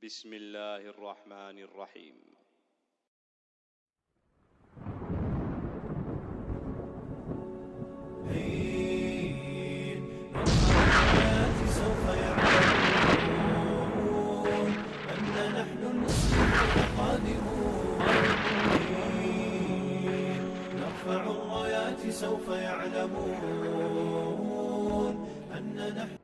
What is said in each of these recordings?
بسم الله الرحمن الرحيم سوف يعلمون أن نحن المسلمون القادمون نرفع الرايات سوف يعلمون أن نحن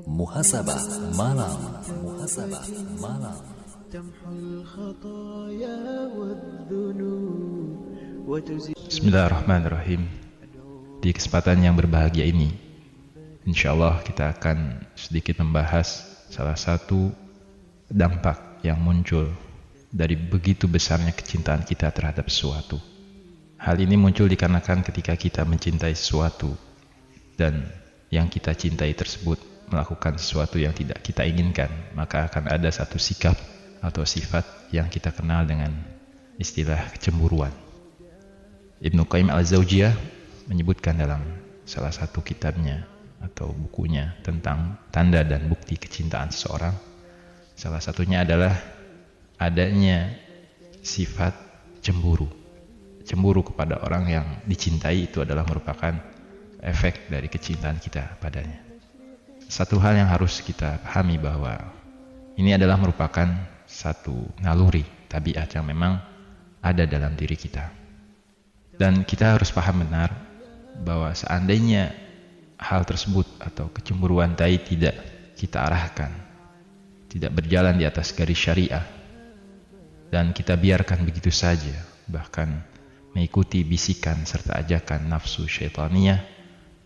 Muhasabah malam, muhasabah malam. تمحو الخطايا والذنوب وتزيل. Bismillahirrahmanirrahim. Di kesempatan yang berbahagia ini, insyaallah kita akan sedikit membahas salah satu dampak yang muncul dari begitu besarnya kecintaan kita terhadap sesuatu. Hal ini muncul dikarenakan ketika kita mencintai sesuatu dan yang kita cintai tersebut melakukan sesuatu yang tidak kita inginkan, maka akan ada satu sikap atau sifat yang kita kenal dengan istilah kecemburuan. Ibnu Qayyim al-Zawjiyah menyebutkan dalam salah satu kitabnya atau bukunya tentang tanda dan bukti kecintaan seseorang, salah satunya adalah adanya sifat cemburu. Cemburu kepada orang yang dicintai itu adalah merupakan efek dari kecintaan kita padanya. Satu hal yang harus kita pahami bahwa ini adalah merupakan satu naluri tabiat yang memang ada dalam diri kita. Dan kita harus paham benar bahwa seandainya hal tersebut atau kecemburuan tadi tidak kita arahkan, tidak berjalan di atas garis syariah, dan kita biarkan begitu saja, bahkan mengikuti bisikan serta ajakan nafsu syaitaniyah,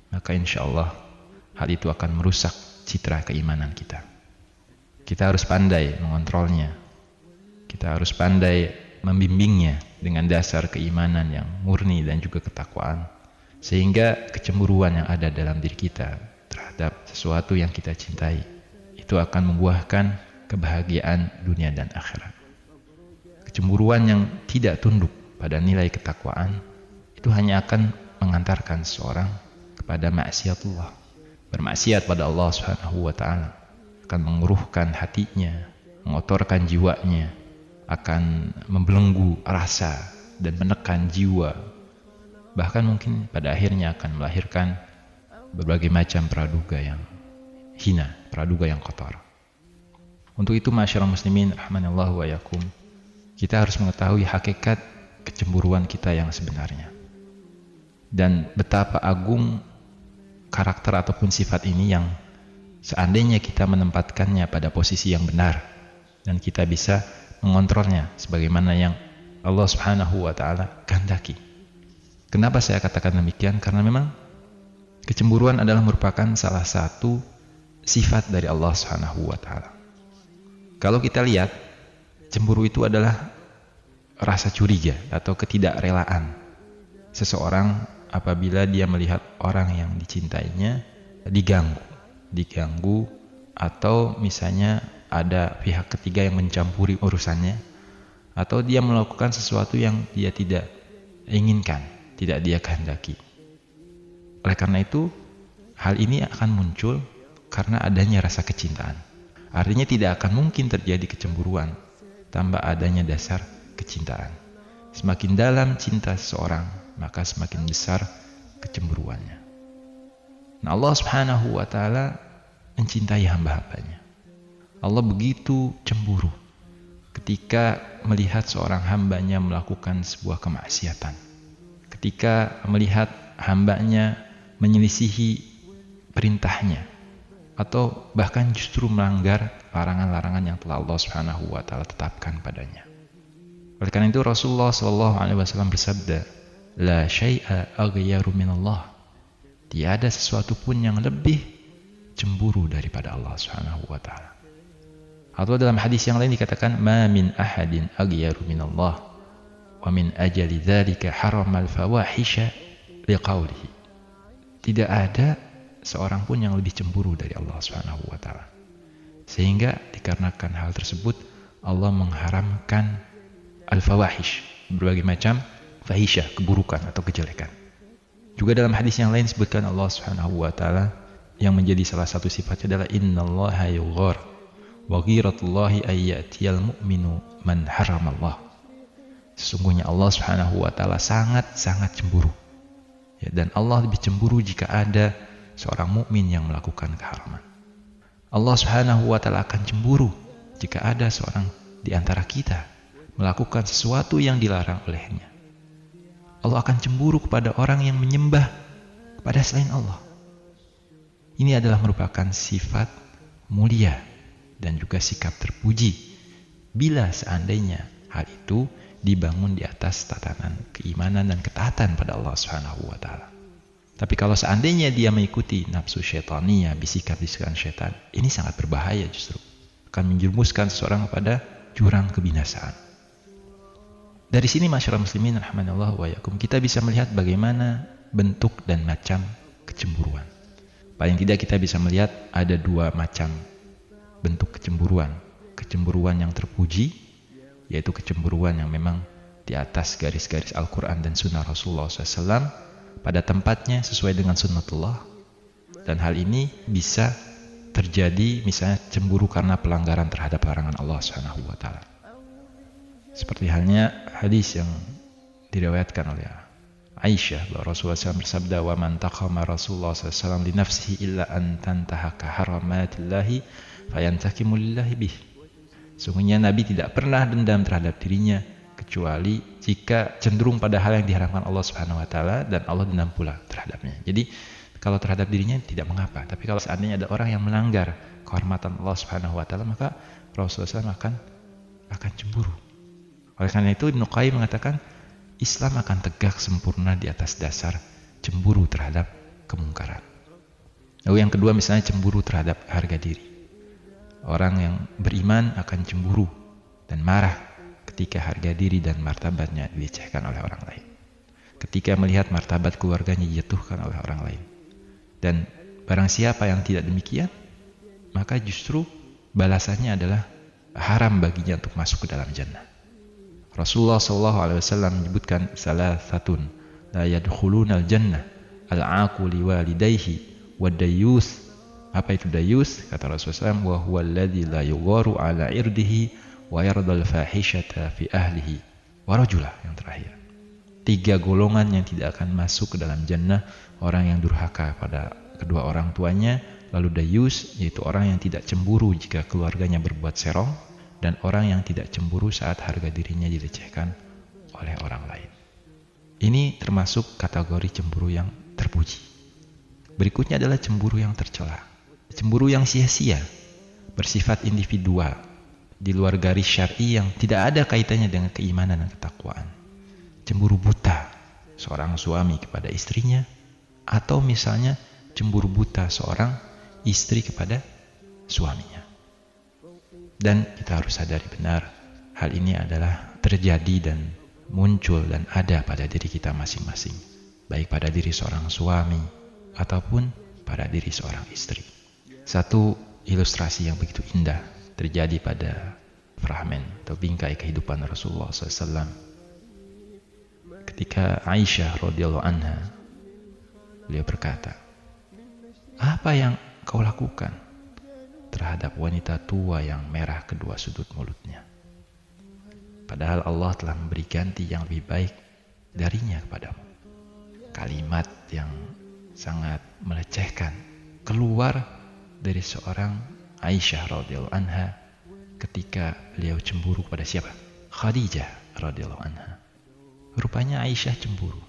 maka insya Allah hal itu akan merusak citra keimanan kita. Kita harus pandai mengontrolnya. Kita harus pandai membimbingnya dengan dasar keimanan yang murni dan juga ketakwaan, sehingga kecemburuan yang ada dalam diri kita terhadap sesuatu yang kita cintai itu akan membuahkan kebahagiaan dunia dan akhirat. Kecemburuan yang tidak tunduk pada nilai ketakwaan itu hanya akan mengantarkan seseorang kepada maksiatullah, bermaksiat pada Allah Subhanahu wa taala, akan menguruhkan hatinya, mengotorkan jiwanya, akan membelenggu rasa dan menekan jiwa, bahkan mungkin pada akhirnya akan melahirkan berbagai macam praduga yang hina, praduga yang kotor. Untuk itu masyarakat muslimin rahimanallahu wa yakum, kita harus mengetahui hakikat kecemburuan kita yang sebenarnya dan betapa agung karakter ataupun sifat ini yang seandainya kita menempatkannya pada posisi yang benar dan kita bisa mengontrolnya sebagaimana yang Allah Subhanahu wa taala kehendaki. Kenapa saya katakan demikian? Karena memang kecemburuan adalah merupakan salah satu sifat dari Allah Subhanahu wa taala. Kalau kita lihat, cemburu itu adalah rasa curiga atau ketidakrelaan seseorang apabila dia melihat orang yang dicintainya diganggu atau misalnya ada pihak ketiga yang mencampuri urusannya, atau dia melakukan sesuatu yang dia tidak inginkan, tidak dia kehendaki. Oleh karena itu, hal ini akan muncul karena adanya rasa kecintaan. Artinya tidak akan mungkin terjadi kecemburuan tanpa adanya dasar kecintaan. Semakin dalam cinta seseorang, maka semakin besar kecemburuannya. Nah, Allah Subhanahu wa taala mencintai hamba-hambanya. Allah begitu cemburu ketika melihat seorang hambanya melakukan sebuah kemaksiatan, ketika melihat hambanya menyelisihi perintahnya, atau bahkan justru melanggar larangan-larangan yang telah Allah Subhanahu wa taala tetapkan padanya. Oleh karena itu Rasulullah SAW bersabda, la syai'a aghyaru minallah. Tiada sesuatu pun yang lebih cemburu daripada Allah Subhanahu wa taala. Atau dalam hadis yang lain dikatakan, ma min ahadin aghyaru minallah wa min ajali dzalika haramal fawahisha liqaulihi. Tidak ada seorang pun yang lebih cemburu dari Allah Subhanahu wa taala. Sehingga dikarenakan hal tersebut Allah mengharamkan al-fawahish, berbagai macam fahisyah, keburukan atau kejelekan. Juga dalam hadis yang lain disebutkan Allah Subhanahu wa taala yang menjadi salah satu sifatnya adalah innallaha yughar Wa ghiratullahi ayyatiyal mu'minu man haramallah. Sesungguhnya Allah Subhanahu wa taala sangat-sangat cemburu. Ya, dan Allah lebih cemburu jika ada seorang mukmin yang melakukan keharaman. Allah Subhanahu wa taala akan cemburu jika ada seorang di antara kita melakukan sesuatu yang dilarang olehnya. Allah akan cemburu kepada orang yang menyembah kepada selain Allah. Ini adalah merupakan sifat mulia dan juga sikap terpuji bila seandainya hal itu dibangun di atas tatanan keimanan dan ketaatan pada Allah Subhanahu wa taala. Tapi kalau seandainya dia mengikuti nafsu syaitania, bisikan-bisikan syaitan, ini sangat berbahaya justru. Akan menjerumuskan seseorang kepada jurang kebinasaan. Dari sini masyarakat muslimin rahimanallah wa yakum, kita bisa melihat bagaimana bentuk dan macam kecemburuan. Paling tidak kita bisa melihat ada dua macam bentuk kecemburuan. Kecemburuan yang terpuji, yaitu kecemburuan yang memang di atas garis-garis Al-Quran dan Sunnah Rasulullah SAW pada tempatnya sesuai dengan sunnatullah. Dan hal ini bisa terjadi misalnya cemburu karena pelanggaran terhadap larangan Allah SWT. Seperti halnya hadis yang diriwayatkan oleh Aisyah bahwa Rasulullah SAW bersabda, wa man taqama Rasulullah SAW li nafsihi illa an tantahaka haramatillahi fayantakimu lillahi bih. Sungguhnya Nabi tidak pernah dendam terhadap dirinya kecuali jika cenderung pada hal yang diharamkan Allah Subhanahu wa taala dan Allah dendam pula terhadapnya. Jadi kalau terhadap dirinya tidak mengapa, tapi kalau seandainya ada orang yang melanggar kehormatan Allah Subhanahu wa taala, maka Rasulullah SAW akan cemburu. Oleh karena itu Ibnu Qayyim mengatakan Islam akan tegak sempurna di atas dasar cemburu terhadap kemungkaran. Lalu yang kedua misalnya cemburu terhadap harga diri. Orang yang beriman akan cemburu dan marah ketika harga diri dan martabatnya dilecehkan oleh orang lain. Ketika melihat martabat keluarganya dijatuhkan oleh orang lain. Dan barang siapa yang tidak demikian, maka justru balasannya adalah haram baginya untuk masuk ke dalam jannah. Rasulullah SAW menyebutkan salasatun la yadkhulunal jannah al-aqu liwalidayhi wad-dayyus. Apa itu dayus? Kata Rasulullah SAW, wa huwa alladhi la yugharu ala irdihi wa yardal fahishata fi ahlihi wa rajulah. Yang terakhir, 3 golongan yang tidak akan masuk ke dalam jannah: orang yang durhaka pada kedua orang tuanya, lalu dayus, yaitu orang yang tidak cemburu jika keluarganya berbuat serong, dan orang yang tidak cemburu saat harga dirinya dilecehkan oleh orang lain. Ini termasuk kategori cemburu yang terpuji. Berikutnya adalah cemburu yang tercela. Cemburu yang sia-sia, bersifat individual, di luar garis syar'i yang tidak ada kaitannya dengan keimanan dan ketakwaan. Cemburu buta seorang suami kepada istrinya, atau misalnya cemburu buta seorang istri kepada suaminya. Dan kita harus sadari benar, hal ini adalah terjadi dan muncul dan ada pada diri kita masing-masing, baik pada diri seorang suami ataupun pada diri seorang istri. Satu ilustrasi yang begitu indah terjadi pada fragmen atau bingkai kehidupan Rasulullah SAW. Ketika Aisyah radhiyallahu anha, beliau berkata, apa yang kau lakukan terhadap wanita tua yang merah kedua sudut mulutnya? Padahal Allah telah memberi ganti yang lebih baik darinya kepadamu. Kalimat yang sangat melecehkan keluar dari seorang Aisyah radhiyallahu anha ketika beliau cemburu pada siapa? Khadijah radhiyallahu anha. Rupanya Aisyah cemburu.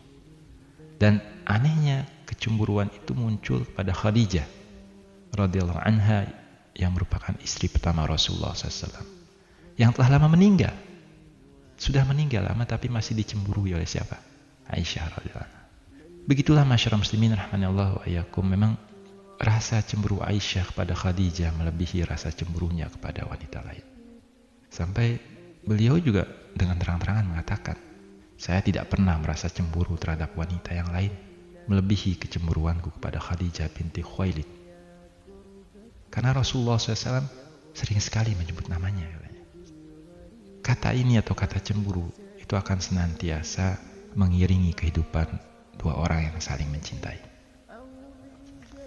Dan anehnya kecemburuan itu muncul pada Khadijah radhiyallahu anha yang merupakan istri pertama Rasulullah SAW, yang telah lama meninggal. Sudah meninggal lama tapi masih dicemburui oleh siapa? Aisyah radhiyallahu anha. Begitulah masyarakat muslimin rahimanallah wa iyyakum, memang rasa cemburu Aisyah kepada Khadijah melebihi rasa cemburunya kepada wanita lain. Sampai beliau juga dengan terang-terangan mengatakan, saya tidak pernah merasa cemburu terhadap wanita yang lain melebihi kecemburuanku kepada Khadijah binti Khuwailid. Karena Rasulullah SAW sering sekali menyebut namanya. Kata ini atau kata cemburu itu akan senantiasa mengiringi kehidupan dua orang yang saling mencintai.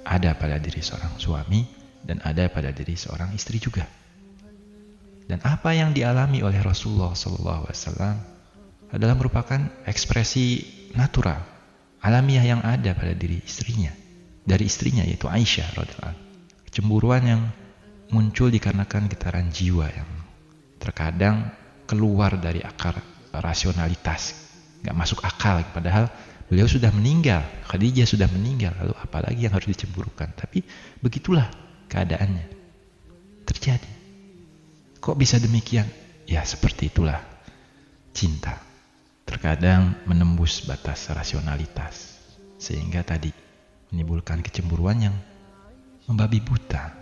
Ada pada diri seorang suami dan ada pada diri seorang istri juga. Dan apa yang dialami oleh Rasulullah SAW adalah merupakan ekspresi natural, alamiah yang ada pada diri istrinya, dari istrinya yaitu Aisyah radhiyallahu anha. Kecemburuan yang muncul dikarenakan getaran jiwa yang terkadang keluar dari akar rasionalitas, nggak masuk akal, padahal beliau sudah meninggal, Khadijah sudah meninggal, lalu apalagi yang harus dicemburukan. Tapi begitulah keadaannya terjadi. Kok bisa demikian? Ya seperti itulah cinta, terkadang menembus batas rasionalitas sehingga tadi menimbulkan kecemburuan yang membabi buta,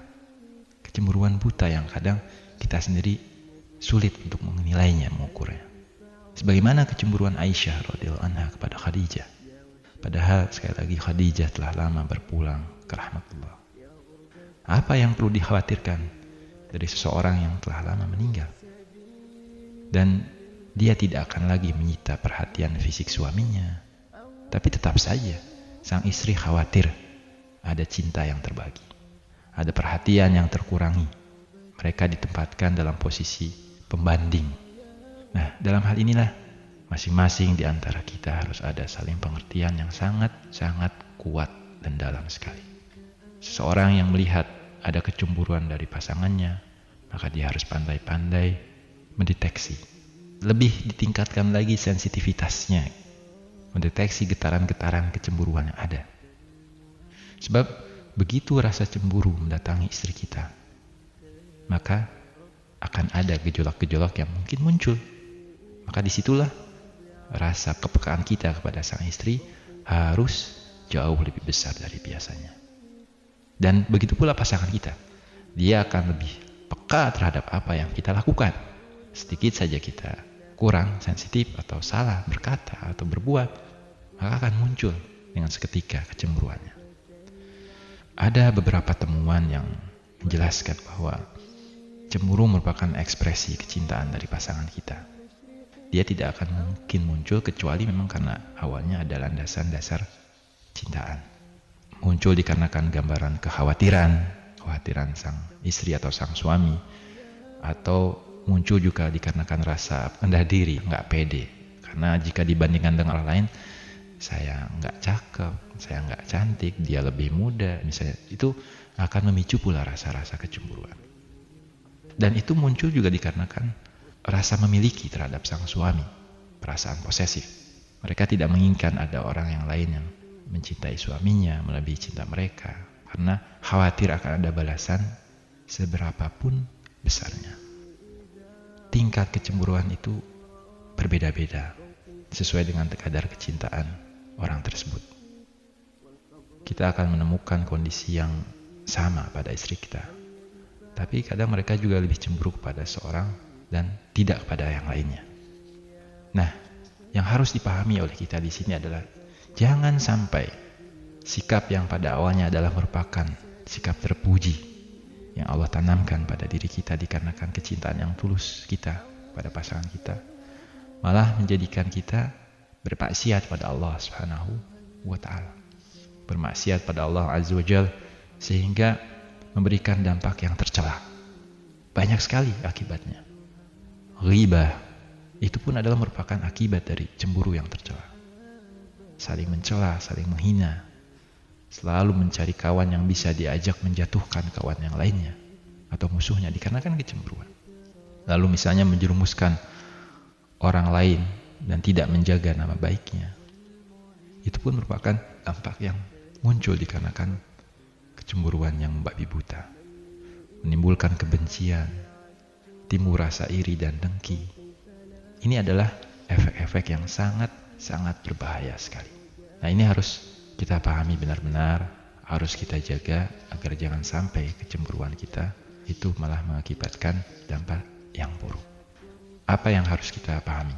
kecemburuan buta yang kadang kita sendiri sulit untuk menilainya, mengukurnya. Sebagaimana kecemburuan Aisyah radhiyallahu anha kepada Khadijah, padahal sekali lagi Khadijah telah lama berpulang ke rahmatullah. Apa yang perlu dikhawatirkan dari seseorang yang telah lama meninggal? Dan dia tidak akan lagi menyita perhatian fisik suaminya, tapi tetap saja sang istri khawatir ada cinta yang terbagi, ada perhatian yang terkurangi. Mereka ditempatkan dalam posisi pembanding. Nah, dalam hal inilah masing-masing di antara kita harus ada saling pengertian yang sangat-sangat kuat dan dalam sekali. Seseorang yang melihat ada kecemburuan dari pasangannya, maka dia harus pandai-pandai mendeteksi. Lebih ditingkatkan lagi sensitivitasnya, mendeteksi getaran-getaran kecemburuan yang ada. Sebab begitu rasa cemburu mendatangi istri kita, maka akan ada gejolak-gejolak yang mungkin muncul. Maka disitulah rasa kepekaan kita kepada sang istri harus jauh lebih besar dari biasanya. Dan begitu pula pasangan kita, dia akan lebih peka terhadap apa yang kita lakukan. Sedikit saja kita kurang sensitif atau salah berkata atau berbuat, maka akan muncul dengan seketika kecemburuannya. Ada beberapa temuan yang menjelaskan bahwa cemburu merupakan ekspresi kecintaan dari pasangan kita. Dia tidak akan mungkin muncul kecuali memang karena awalnya ada landasan dasar cintaan. Muncul dikarenakan gambaran kekhawatiran sang istri atau sang suami, atau muncul juga dikarenakan rasa rendah diri, nggak pede. Karena jika dibandingkan dengan orang lain, saya nggak cakep, saya nggak cantik, dia lebih muda, misalnya, itu akan memicu pula rasa-rasa kecemburuan. Dan itu muncul juga dikarenakan rasa memiliki terhadap sang suami, perasaan posesif. Mereka tidak menginginkan ada orang yang lain yang mencintai suaminya melebihi cinta mereka, karena khawatir akan ada balasan seberapapun besarnya. Tingkat kecemburuan itu berbeda-beda sesuai dengan kadar kecintaan orang tersebut. Kita akan menemukan kondisi yang sama pada istri kita, tapi kadang mereka juga lebih cemburu kepada seorang dan tidak kepada yang lainnya. Nah, yang harus dipahami oleh kita di sini adalah jangan sampai sikap yang pada awalnya adalah merupakan sikap terpuji yang Allah tanamkan pada diri kita dikarenakan kecintaan yang tulus kita pada pasangan kita, malah menjadikan kita bermaksiat pada Allah Subhanahu wa Ta'ala, bermaksiat pada Allah Azza wa Jalla, sehingga memberikan dampak yang tercela. Banyak sekali akibatnya. Ghibah itu pun adalah merupakan akibat dari cemburu yang tercela. Saling mencela, saling menghina, selalu mencari kawan yang bisa diajak menjatuhkan kawan yang lainnya atau musuhnya dikarenakan kecemburuan. Lalu misalnya menjerumuskan orang lain dan tidak menjaga nama baiknya. Itu pun merupakan dampak yang muncul dikarenakan kecemburuan yang membabi buta, menimbulkan kebencian, timbul rasa iri dan dengki. Ini adalah efek-efek yang sangat berbahaya sekali. Nah, ini harus kita pahami benar-benar, harus kita jaga agar jangan sampai kecemburuan kita itu malah mengakibatkan dampak yang buruk. Apa yang harus kita pahami?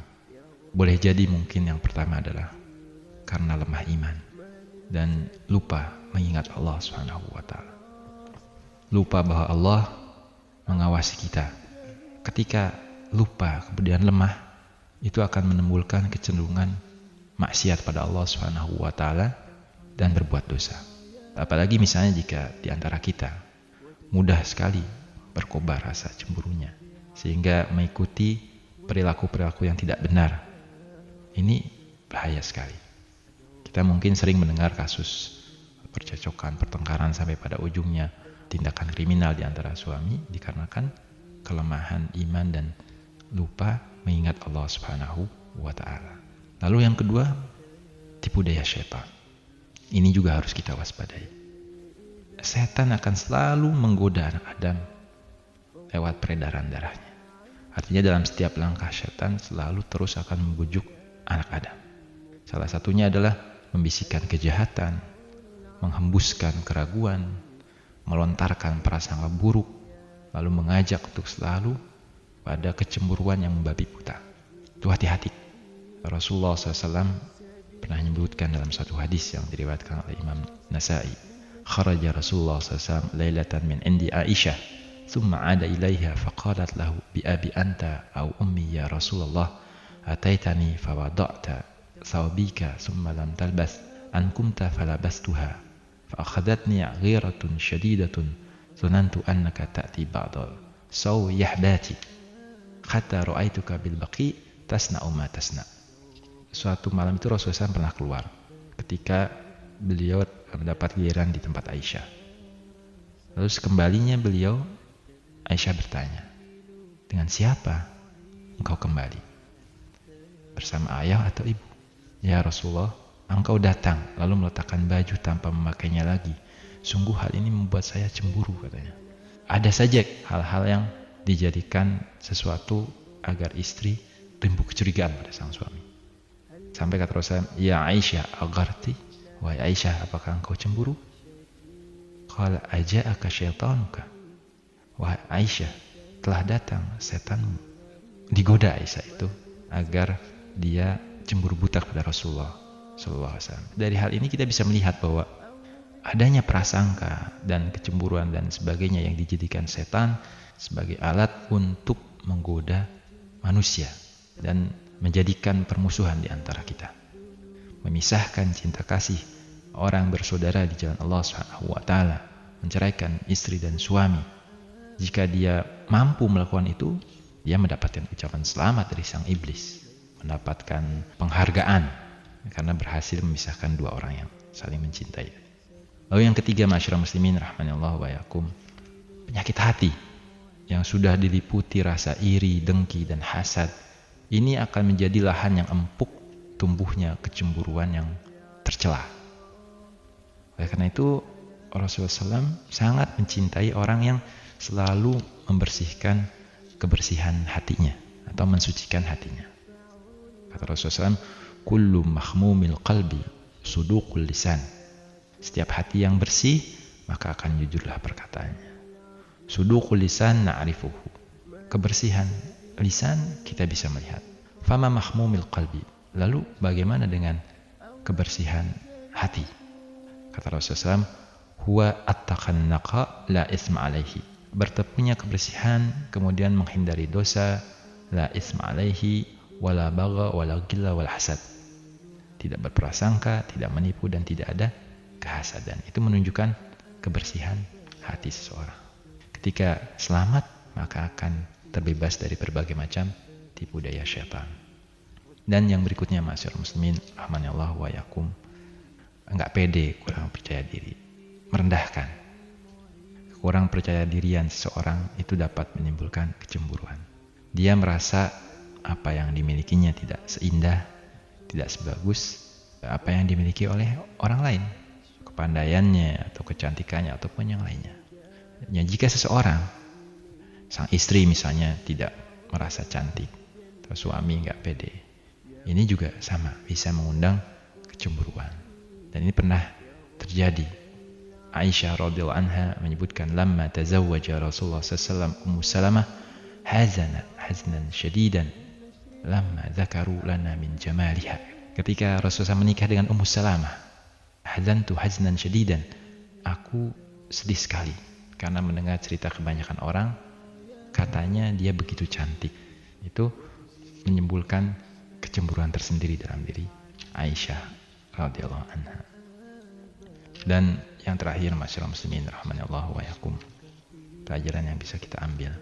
Boleh jadi mungkin yang pertama adalah karena lemah iman dan lupa mengingat Allah Subhanahu wa Ta'ala. Lupa bahwa Allah mengawasi kita. Ketika lupa kemudian lemah, itu akan menimbulkan kecenderungan maksiat pada Allah Subhanahu wa Ta'ala dan berbuat dosa. Apalagi misalnya jika di antara kita mudah sekali berkobar rasa cemburunya, sehingga mengikuti perilaku-perilaku yang tidak benar. Ini bahaya sekali. Kita mungkin sering mendengar kasus percecokan, pertengkaran sampai pada ujungnya tindakan kriminal di antara suami dikarenakan kelemahan iman dan lupa mengingat Allah Subhanahu wa ta'ala. Lalu yang kedua, tipu daya syaitan. Ini juga harus kita waspadai. Setan akan selalu menggoda anak Adam lewat peredaran darahnya. Artinya dalam setiap langkah setan selalu terus akan membujuk anak Adam. Salah satunya adalah membisikkan kejahatan, menghembuskan keraguan, melontarkan prasangka buruk, lalu mengajak untuk selalu pada kecemburuan yang membabi buta. Itu hati-hati. Rasulullah SAW pernah menyebutkan dalam satu hadis yang diriwayatkan oleh Imam Nasa'i, kharaja Rasulullah SAW lailatan min indi Aisyah, thumma ada ilaiha faqalat lahu bi abi anta au ummi ya Rasulullah, ataitani fawada'ta thawbika thumma lam talbas an kumta falabastuha fa akhadatni ghiratun shadidatun zanantu annaka ta'ti ba'dal saw yahdati hatta ra'aituka bil baqi tasna'u ma tasna'. Suatu malam itu Rasulullah SAW pernah keluar ketika beliau mendapat giliran di tempat Aisyah. Lalu sekembalinya beliau, Aisyah bertanya, dengan siapa engkau kembali? Bersama ayah atau ibu? Ya Rasulullah, engkau datang lalu meletakkan baju tanpa memakainya lagi. Sungguh hal ini membuat saya cemburu, katanya. Ada saja hal-hal yang dijadikan sesuatu agar istri timbul kecurigaan pada sang suami. Sampai kata Rasulullah, ya Aisyah, agarti, wahai Aisyah, apakah engkau cemburu? Qala aja'aka syaitanuka, wahai Aisyah, telah datang setanmu. Digoda Aisyah itu agar dia cemburu buta kepada Rasulullah SAW. Dari hal ini kita bisa melihat bahwa adanya prasangka dan kecemburuan dan sebagainya yang dijadikan setan sebagai alat untuk menggoda manusia dan menjadikan permusuhan di antara kita, memisahkan cinta kasih orang bersaudara di jalan Allah Subhanahu wa ta'ala, menceraikan istri dan suami. Jika dia mampu melakukan itu, dia mendapatkan ucapan selamat dari sang iblis, mendapatkan penghargaan karena berhasil memisahkan dua orang yang saling mencintai. Lalu yang ketiga, masyarakat muslimin rahmanallahu wa yakum, penyakit hati yang sudah diliputi rasa iri, dengki dan hasad. Ini akan menjadi lahan yang empuk tumbuhnya kecemburuan yang tercela. Oleh karena itu Rasulullah SAW sangat mencintai orang yang selalu membersihkan kebersihan hatinya atau mensucikan hatinya. Kata Rasulullah SAW, kullu mahmumil qalbi suduqul lisan. Setiap hati yang bersih maka akan jujurlah perkataannya. Suduqul lisan na'rifuhu. Kebersihan lisan kita bisa melihat. Fama mahmumil qalbi. Lalu bagaimana dengan kebersihan hati? Kata Rasulullah SAW, huwa attaqan naqa la isma alaihi. Bertepunya kebersihan kemudian menghindari dosa, la isma alaihi wala bagha wala ghilla wala hasad. Tidak berprasangka, tidak menipu dan tidak ada kehasadan. Itu menunjukkan kebersihan hati seseorang. Ketika selamat maka akan terbebas dari berbagai macam tipu daya syaitan. Dan yang berikutnya, masyarakat muslimin rahmanallahu wa yakum, enggak pede, kurang percaya diri, merendahkan. Kurang percaya dirian seseorang itu dapat menimbulkan kecemburuan. Dia merasa apa yang dimilikinya tidak seindah, tidak sebagus apa yang dimiliki oleh orang lain, kepandaiannya atau kecantikannya ataupun yang lainnya. Ya, jika seseorang, sang istri misalnya, tidak merasa cantik atau suami enggak pede, ini juga sama, bisa mengundang kecemburuan. Dan ini pernah terjadi. Aisyah radhiyallahu anha menyebutkan, lamma tazawwaja Rasulullah SAW Ummu Salamah haznan syadidan lamma dzakaru lana min jamaliha. Ketika Rasulullah menikah dengan Ummu Salamah, hazantu haznan syadidan, aku sedih sekali karena mendengar cerita kebanyakan orang katanya dia begitu cantik. Itu menimbulkan kecemburuan tersendiri dalam diri Aisyah radhiyallahu anha. Dan yang terakhir, masyarakat muslimin rahmanallahu wa yakum, pelajaran yang bisa kita ambil,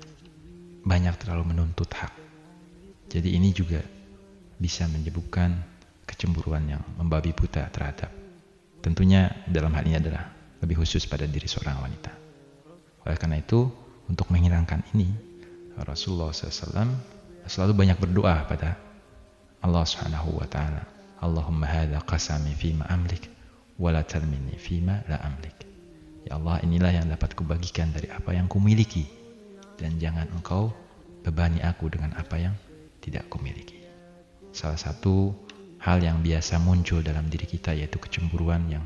banyak terlalu menuntut hak. Jadi ini juga bisa menyebabkan kecemburuan yang membabi buta terhadap, tentunya dalam hal ini adalah lebih khusus pada diri seorang wanita. Oleh karena itu, untuk menghilangkan ini, Rasulullah SAW selalu banyak berdoa pada Allah Subhanahu wa Ta'ala. Allahumma hadza qasami fima amlik wa la talmini fima la amlik. Ya Allah, inilah yang dapat kubagikan dari apa yang kumiliki, dan jangan engkau bebani aku dengan apa yang tidak kumiliki. Salah satu hal yang biasa muncul dalam diri kita yaitu kecemburuan, yang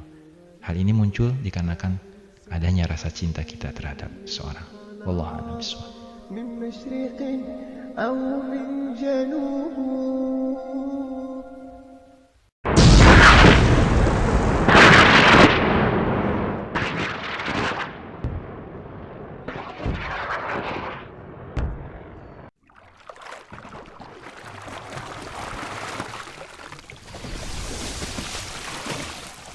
hal ini muncul dikarenakan adanya rasa cinta kita terhadap seorang. Wallahu a'lam bishawab. من مشرق أو من جنوب